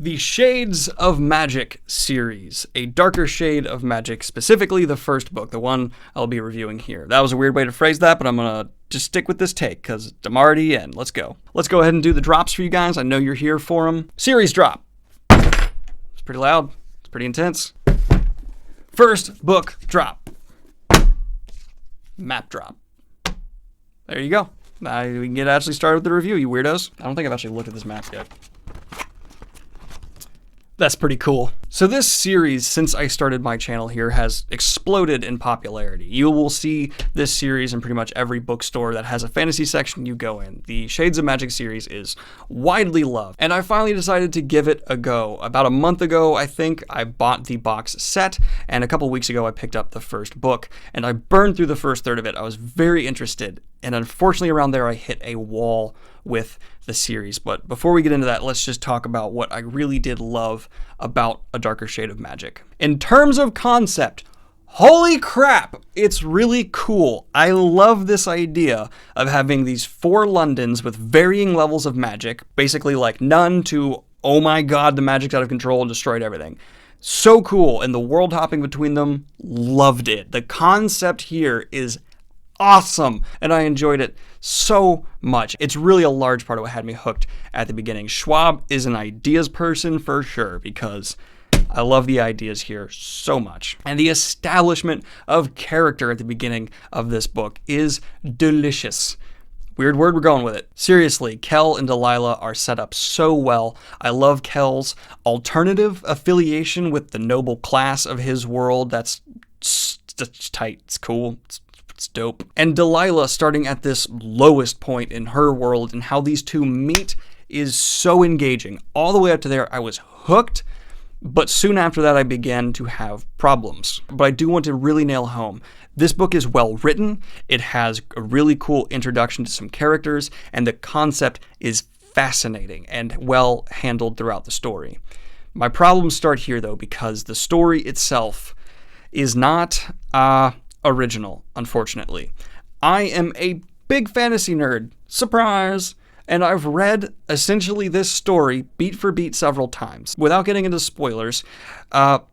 The Shades of Magic series, a darker shade of magic, specifically the first book, the one I'll be reviewing here. That was a weird way to phrase that, but I'm going to just stick with this take because I'm already in. Let's go. Let's go ahead and do the drops for you guys. I know you're here for them. Series drop. It's pretty loud. It's pretty intense. First book drop. Map drop. There you go. Now we can get actually started with the review, you weirdos. I don't think I've actually looked at this map yet. That's pretty cool. So this series, since I started my channel here, has exploded in popularity. You will see this series in pretty much every bookstore that has a fantasy section you go in. The Shades of Magic series is widely loved, and I finally decided to give it a go. About a month ago, I think, I bought the box set, and a couple weeks ago I picked up the first book, and I burned through the first third of it. I was very interested, and unfortunately around there I hit a wall with the series. But before we get into that, let's just talk about what I really did love about A Darker Shade of Magic. In terms of concept, holy crap, it's really cool. I love this idea of having these 4 Londons with varying levels of magic, basically like none to, oh my god, the magic's out of control and destroyed everything. So cool, and the world hopping between them, loved it. The concept here is awesome, and I enjoyed it so much. It's really a large part of what had me hooked at the beginning. Schwab is an ideas person for sure, because I love the ideas here so much. And the establishment of character at the beginning of this book is delicious. Weird word, we're going with it. Seriously, Kel and Delilah are set up so well. I love Kel's alternative affiliation with the noble class of his world. That's tight, it's cool, it's dope. And Delilah starting at this lowest point in her world, and how these two meet is so engaging. All the way up to there, I was hooked, but soon after that, I began to have problems. But I do want to really nail home, this book is well written, it has a really cool introduction to some characters, and the concept is fascinating and well handled throughout the story. My problems start here though, because the story itself is not original, unfortunately. I am a big fantasy nerd, surprise, and I've read essentially this story beat for beat several times. Without getting into spoilers,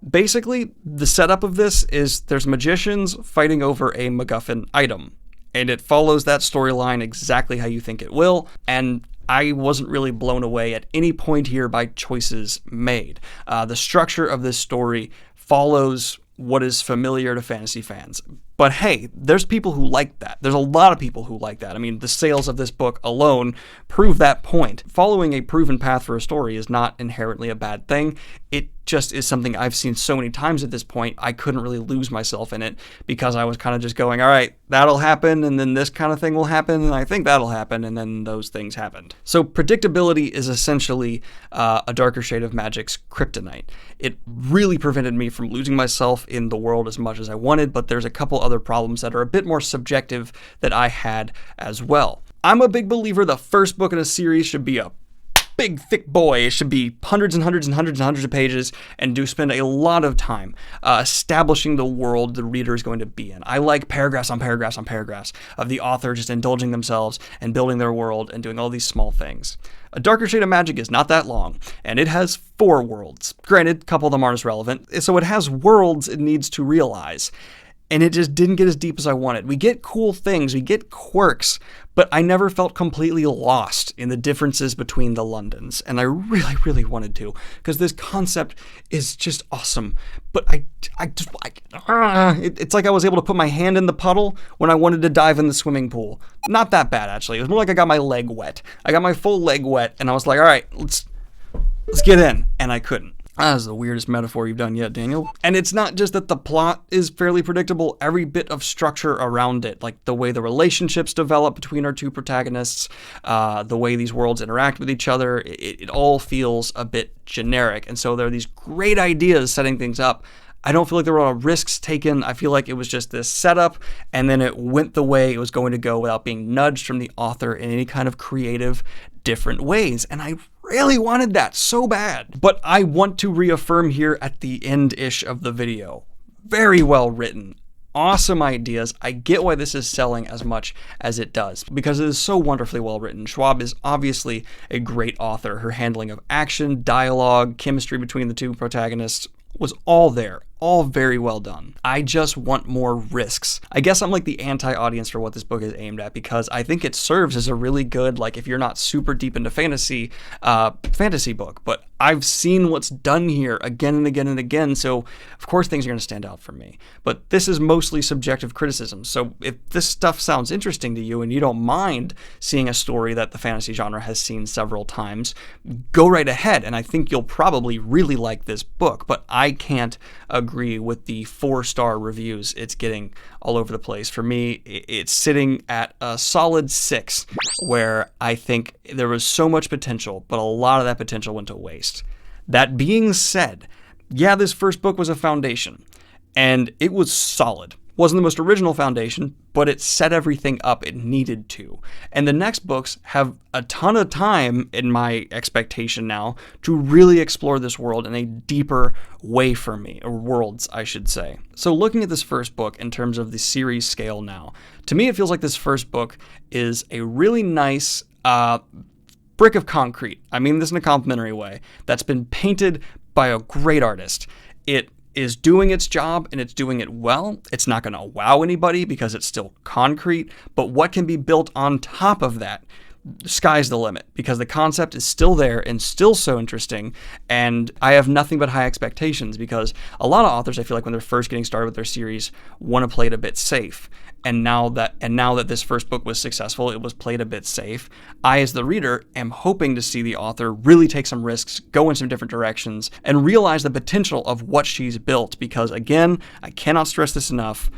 basically the setup of this is there's magicians fighting over a MacGuffin item, and it follows that storyline exactly how you think it will, and I wasn't really blown away at any point here by choices made. The structure of this story follows what is familiar to fantasy fans. But hey, there's people who like that. There's a lot of people who like that. I mean, the sales of this book alone prove that point. Following a proven path for a story is not inherently a bad thing. It just is something I've seen so many times at this point, I couldn't really lose myself in it, because I was kind of just going, all right, that'll happen, and then this kind of thing will happen, and I think that'll happen, and then those things happened. So predictability is essentially A Darker Shade of Magic's kryptonite. It really prevented me from losing myself in the world as much as I wanted, but there's a couple other problems that are a bit more subjective that I had as well. I'm a big believer the first book in a series should be a big, thick boy. It should be hundreds and hundreds and hundreds and hundreds of pages, and spend a lot of time establishing the world the reader is going to be in. I like paragraphs on paragraphs on paragraphs of the author just indulging themselves and building their world and doing all these small things. A Darker Shade of Magic is not that long, and it has 4 worlds. Granted, a couple of them aren't as relevant, so it has worlds it needs to realize. And it just didn't get as deep as I wanted. We get cool things, we get quirks, but I never felt completely lost in the differences between the Londons. And I really, really wanted to, because this concept is just awesome. But it's like I was able to put my hand in the puddle when I wanted to dive in the swimming pool. Not that bad, actually. It was more like I got my leg wet. I got my full leg wet, and I was like, all right, let's get in. And I couldn't. That is the weirdest metaphor you've done yet, Daniel. And it's not just that the plot is fairly predictable, every bit of structure around it, like the way the relationships develop between our 2 protagonists, the way these worlds interact with each other, it all feels a bit generic. And so there are these great ideas setting things up. I don't feel like there were a lot of risks taken. I feel like it was just this setup, and then it went the way it was going to go without being nudged from the author in any kind of creative, different ways. And I really wanted that so bad. But I want to reaffirm here at the end-ish of the video, very well written, awesome ideas. I get why this is selling as much as it does, because it is so wonderfully well written. Schwab is obviously a great author. Her handling of action, dialogue, chemistry between the two protagonists was all there. All very well done. I just want more risks. I guess I'm like the anti-audience for what this book is aimed at, because I think it serves as a really good, like, if you're not super deep into fantasy book. But I've seen what's done here again and again and again, so of course things are going to stand out for me. But this is mostly subjective criticism, so if this stuff sounds interesting to you and you don't mind seeing a story that the fantasy genre has seen several times, go right ahead, and I think you'll probably really like this book. But I can't agree with the 4-star reviews it's getting all over the place. For me, it's sitting at a solid 6, where I think there was so much potential, but a lot of that potential went to waste. That being said, yeah, this first book was a foundation, and it was solid. Wasn't the most original foundation, but it set everything up it needed to. And the next books have a ton of time, in my expectation now, to really explore this world in a deeper way for me, or worlds, I should say. So looking at this first book in terms of the series scale now, to me it feels like this first book is a really nice brick of concrete. I mean this in a complimentary way. That's been painted by a great artist. It is doing its job, and it's doing it well. It's not going to wow anybody because it's still concrete, but what can be built on top of that? Sky's the limit, because the concept is still there and still so interesting, and I have nothing but high expectations, because a lot of authors, I feel like, when they're first getting started with their series, want to play it a bit safe. And now that this first book was successful, it was played a bit safe. I, as the reader, am hoping to see the author really take some risks, go in some different directions, and realize the potential of what she's built. Because again, I cannot stress this enough,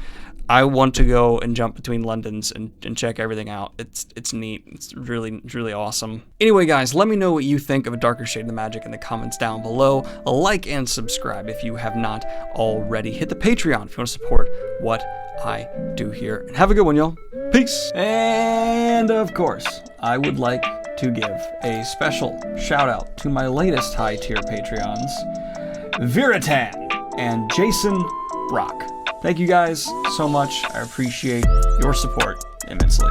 I want to go and jump between Londons and check everything out. It's neat. It's really awesome. Anyway, guys, let me know what you think of A Darker Shade of the Magic in the comments down below. Like and subscribe if you have not already. Hit the Patreon if you want to support what I do here. And have a good one, y'all. Peace. And of course, I would like to give a special shout out to my latest high tier Patreons, Viritan and Jason Brock. Thank you guys so much. I appreciate your support immensely.